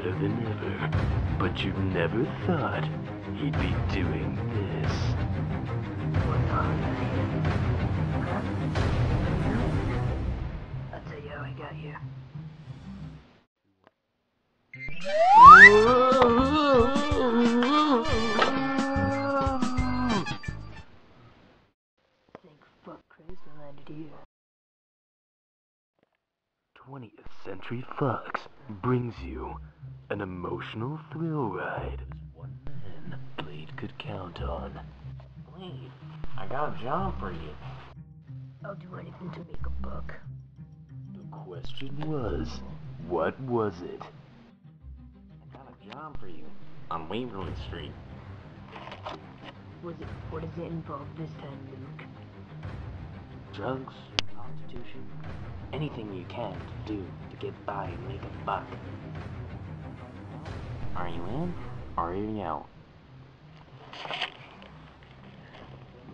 better than ever, but you never thought he'd be doing this. What's on that hand? Huh? I'll tell you how I got here. Thank fuck Christ I landed here. 20th Century Fox brings you an emotional thrill ride as one man Blade could count on. Blade, I got a job for you. I'll do anything to make a buck. The question was, what was it? I got a job for you on Waverly Street. What does it involve this time, Luke? Drugs, prostitution, anything you can to do to get by and make a buck. Are you in or are you out?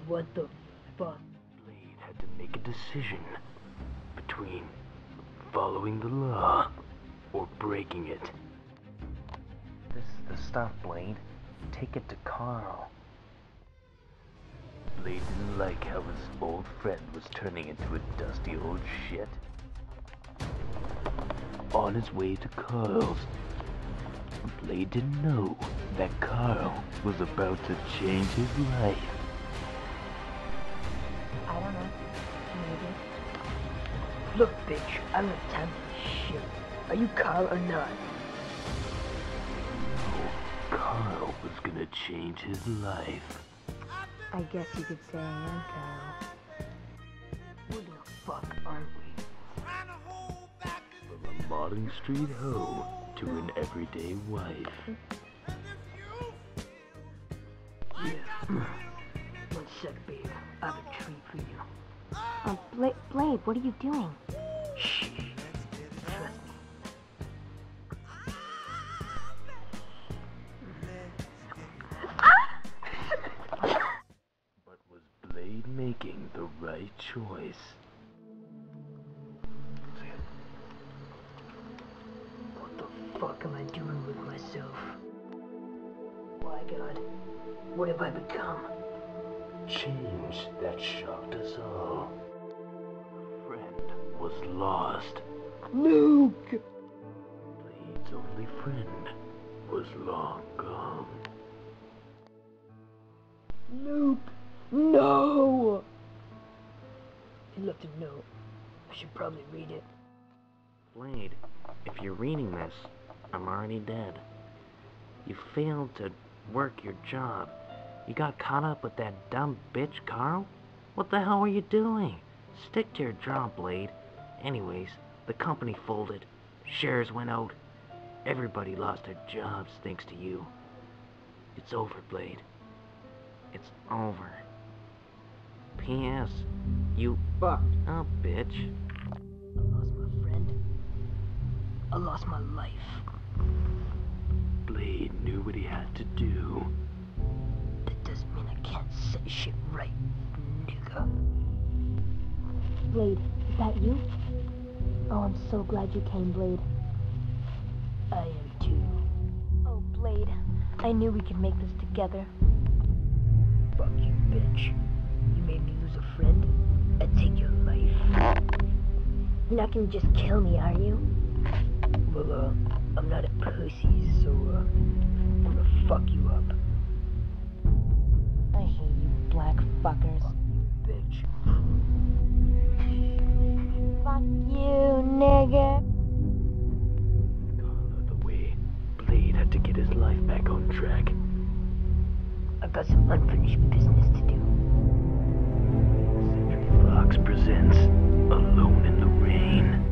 What the fuck? Blade had to make a decision between following the law or breaking it. This is the stuff, Blade. Take it to Carl. Blade didn't like how his old friend was turning into a dusty old shit. On his way to Carl's, Blade didn't know that Carl was about to change his life. I don't know. Maybe. Look, bitch, I don't have time for this shit. Are you Carl or not? No, Carl was gonna change his life. I guess you could say I am Carl. Who the fuck aren't we? From a modern street hoe to an everyday wife. Yeah. One sec, babe. I have a treat for you. Blade, what are you doing? Shh. Trust me. But was Blade making the right choice? What the fuck am I doing with myself? Why, God? What have I become? Change that shocked us all. A friend was lost. Luke! Blade's only friend was long gone. Luke! No! He left a note. I should probably read it. Blade, if you're reading this, I'm already dead. You failed to work your job. You got caught up with that dumb bitch, Carl? What the hell were you doing? Stick to your job, Blade. Anyways, the company folded. Shares went out. Everybody lost their jobs thanks to you. It's over, Blade. It's over. P.S. You fucked up, bitch. I lost my friend. I lost my life. Blade knew what he had to do. That doesn't mean I can't set shit right, nigga. Blade, is that you? Oh, I'm so glad you came, Blade. I am too. Oh, Blade, I knew we could make this together. Fuck you, bitch. You made me lose a friend. I take your life. You're not gonna just kill me, are you? Well, I'm not a pussy, so, I'm gonna fuck you up. I hate you, black fuckers. Fuck you, bitch. Fuck you, nigga. Carl out the way, Blade had to get his life back on track. I've got some unfinished business to do. Century Fox presents Alone in the Rain.